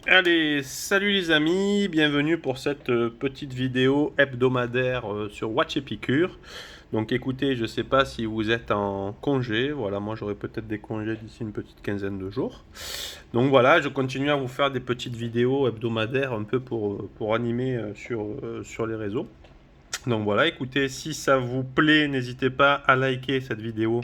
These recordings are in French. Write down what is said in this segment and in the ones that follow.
Allez, salut les amis, bienvenue pour cette petite vidéo hebdomadaire sur Watch Epicure. Donc écoutez, je ne sais pas si vous êtes en congé, voilà, moi j'aurai peut-être des congés d'ici une petite quinzaine de jours. Donc voilà, je continue à vous faire des petites vidéos hebdomadaires un peu pour animer sur les réseaux. Donc voilà, écoutez, si ça vous plaît, n'hésitez pas à liker cette vidéo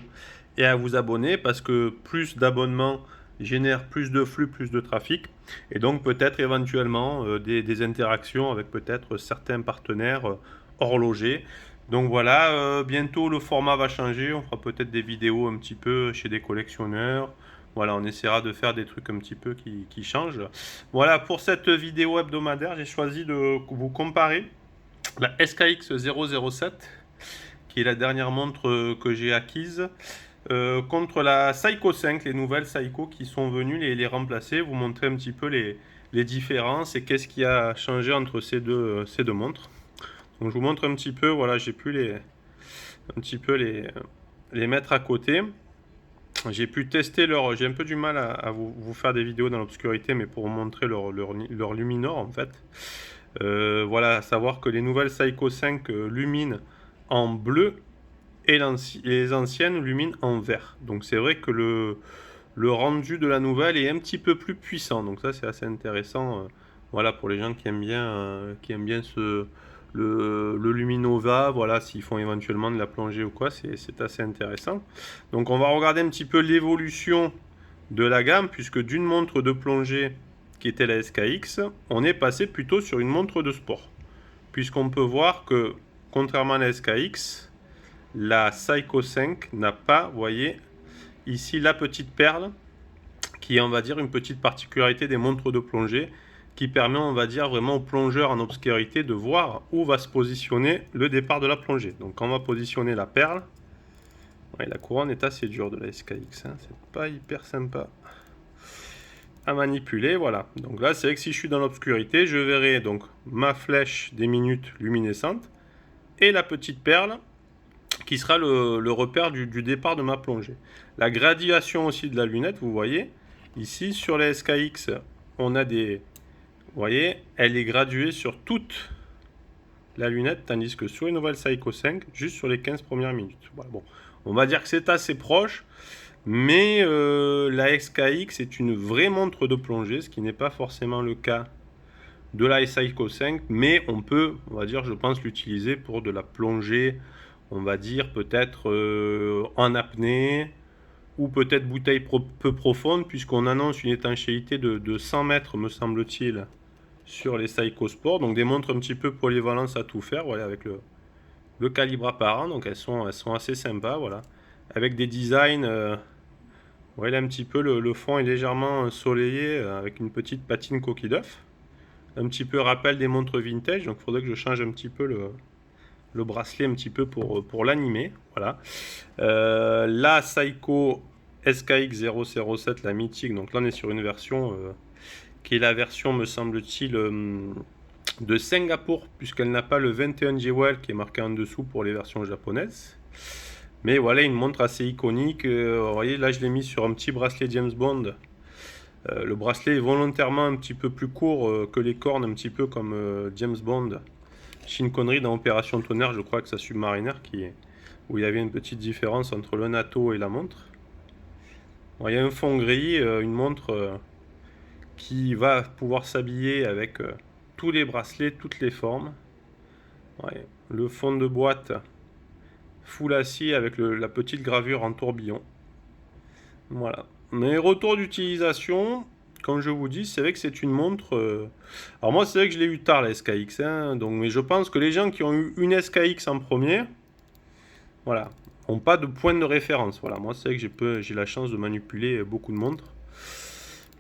et à vous abonner parce que plus d'abonnements génère plus de flux, plus de trafic et donc peut-être éventuellement des interactions avec peut-être certains partenaires horlogers. Donc voilà, bientôt le format va changer, on fera peut-être des vidéos un petit peu chez des collectionneurs. Voilà, on essaiera de faire des trucs un petit peu qui changent. Voilà, pour cette vidéo hebdomadaire, j'ai choisi de vous comparer la SKX 007, qui est la dernière montre que j'ai acquise, contre la Seiko 5, les nouvelles Seiko qui sont venues les remplacer, vous montrer un petit peu les différences et qu'est-ce qui a changé entre ces deux montres. Donc je vous montre un petit peu, voilà, j'ai pu un petit peu les mettre à côté. J'ai pu tester leur. J'ai un peu du mal à vous faire des vidéos dans l'obscurité, mais pour vous montrer leur luminor en fait. Voilà, à savoir que les nouvelles Seiko 5 luminent en bleu et les anciennes luminent en vert. Donc c'est vrai que le rendu de la nouvelle est un petit peu plus puissant. Donc ça c'est assez intéressant. Voilà pour les gens qui aiment bien le Luminova. Voilà, s'ils font éventuellement de la plongée ou quoi, c'est assez intéressant. Donc on va regarder un petit peu l'évolution de la gamme, puisque d'une montre de plongée qui était la SKX, on est passé plutôt sur une montre de sport. Puisqu'on peut voir que, contrairement à la SKX, la Seiko 5 n'a pas, vous voyez, ici la petite perle, qui est, on va dire, une petite particularité des montres de plongée, qui permet, on va dire, vraiment au plongeur en obscurité de voir où va se positionner le départ de la plongée. Donc quand on va positionner la perle, ouais, la couronne est assez dure de la SKX, hein, c'est pas hyper sympa à manipuler, voilà. Donc là, c'est vrai que si je suis dans l'obscurité, je verrai donc ma flèche des minutes luminescentes et la petite perle qui sera le repère du départ de ma plongée. La graduation aussi de la lunette, vous voyez, ici sur la SKX, on a des... Vous voyez, elle est graduée sur toute la lunette, tandis que sur une nouvelle Seiko 5, juste sur les 15 premières minutes. Voilà, bon, on va dire que c'est assez proche, mais la SKX est une vraie montre de plongée, ce qui n'est pas forcément le cas de la Seiko 5, mais on peut, on va dire, je pense, l'utiliser pour de la plongée, on va dire peut-être en apnée, ou peut-être bouteille peu profonde, puisqu'on annonce une étanchéité de 100 mètres, me semble-t-il, sur les Seiko Sport. Donc des montres un petit peu polyvalentes à tout faire, voilà, avec le calibre apparent. Donc elles sont assez sympas, voilà. Avec des designs, voilà, un petit peu, le fond est légèrement ensoleillé, avec une petite patine coquille d'œuf. Un petit peu rappel des montres vintage, donc il faudrait que je change un petit peu le bracelet un petit peu pour l'animer. Voilà. La Seiko SKX 007, la mythique, donc là on est sur une version qui est la version, me semble-t-il, de Singapour, puisqu'elle n'a pas le 21 Jewel qui est marqué en dessous pour les versions japonaises. Mais voilà, une montre assez iconique. Vous voyez, là je l'ai mis sur un petit bracelet James Bond. Le bracelet est volontairement un petit peu plus court que les cornes, un petit peu comme James Bond. Sean Connery dans Opération Tonnerre, je crois que sa submarinaire, où il y avait une petite différence entre le NATO et la montre. Bon, il y a un fond gris, une montre qui va pouvoir s'habiller avec tous les bracelets, toutes les formes. Ouais, le fond de boîte full acier avec la petite gravure en tourbillon. Voilà. Mais retour d'utilisation, comme je vous dis, c'est vrai que c'est une montre. Alors moi, c'est vrai que je l'ai eu tard la SKX, hein, donc, mais je pense que les gens qui ont eu une SKX en premier, voilà, n'ont pas de point de référence. Voilà, moi, c'est vrai que j'ai la chance de manipuler beaucoup de montres.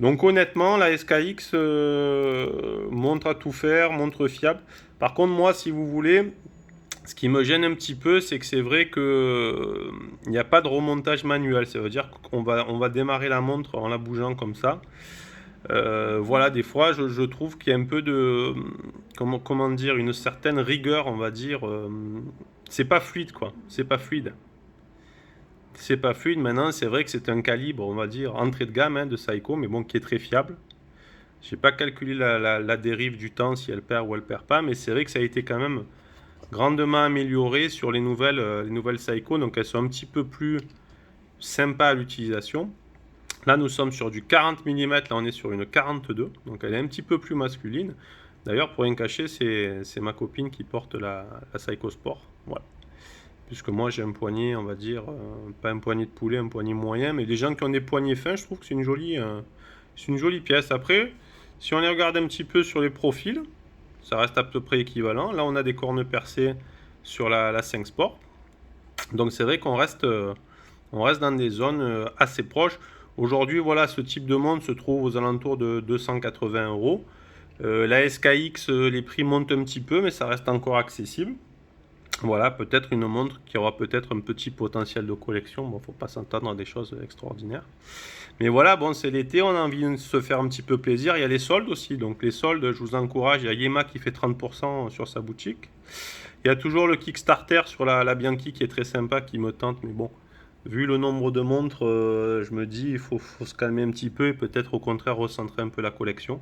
Donc honnêtement, la SKX montre à tout faire, montre fiable. Par contre, moi, si vous voulez, ce qui me gêne un petit peu, c'est que c'est vrai que il n'y a pas de remontage manuel. Ça veut dire on va démarrer la montre en la bougeant comme ça. Voilà, des fois, je trouve qu'il y a un peu de, comment dire, une certaine rigueur, on va dire. C'est pas fluide, quoi. C'est pas fluide. C'est pas fluide. Maintenant, c'est vrai que c'est un calibre, on va dire, entrée de gamme hein, de Seiko, mais bon, qui est très fiable. J'ai pas calculé la dérive du temps, si elle perd ou elle perd pas, mais c'est vrai que ça a été quand même grandement amélioré sur les nouvelles Seiko, donc elles sont un petit peu plus sympas à l'utilisation. Là, nous sommes sur du 40 mm, là on est sur une 42, donc elle est un petit peu plus masculine. D'ailleurs, pour rien cacher, c'est ma copine qui porte la Seiko Sport. Voilà. Puisque moi j'ai un poignet, on va dire, pas un poignet de poulet, un poignet moyen, mais les gens qui ont des poignets fins, je trouve que c'est une jolie pièce. Après, si on les regarde un petit peu sur les profils, ça reste à peu près équivalent. Là, on a des cornes percées sur la 5 Sport. Donc c'est vrai on reste dans des zones assez proches. Aujourd'hui, voilà, ce type de montre se trouve aux alentours de 280 euros. La SKX, les prix montent un petit peu, mais ça reste encore accessible. Voilà, peut-être une montre qui aura peut-être un petit potentiel de collection. Bon, faut pas s'entendre à des choses extraordinaires. Mais voilà, bon, c'est l'été, on a envie de se faire un petit peu plaisir. Il y a les soldes aussi. Donc les soldes, je vous encourage. Il y a Yema qui fait 30% sur sa boutique. Il y a toujours le Kickstarter sur la Bianchi qui est très sympa, qui me tente. Mais bon, vu le nombre de montres, je me dis, il faut se calmer un petit peu et peut-être au contraire recentrer un peu la collection.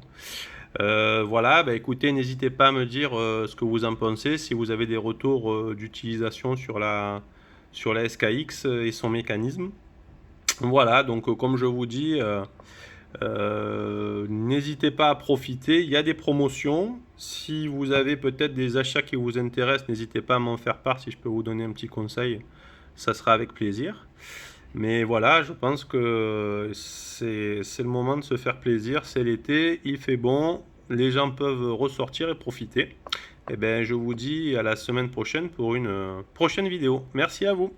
Voilà, bah écoutez, n'hésitez pas à me dire ce que vous en pensez, si vous avez des retours d'utilisation sur la SKX et son mécanisme. Voilà, donc comme je vous dis, n'hésitez pas à profiter, il y a des promotions. Si vous avez peut-être des achats qui vous intéressent, n'hésitez pas à m'en faire part, si je peux vous donner un petit conseil, ça sera avec plaisir. Mais voilà, je pense que c'est le moment de se faire plaisir, c'est l'été, il fait bon, les gens peuvent ressortir et profiter. Et bien, je vous dis à la semaine prochaine pour une prochaine vidéo. Merci à vous.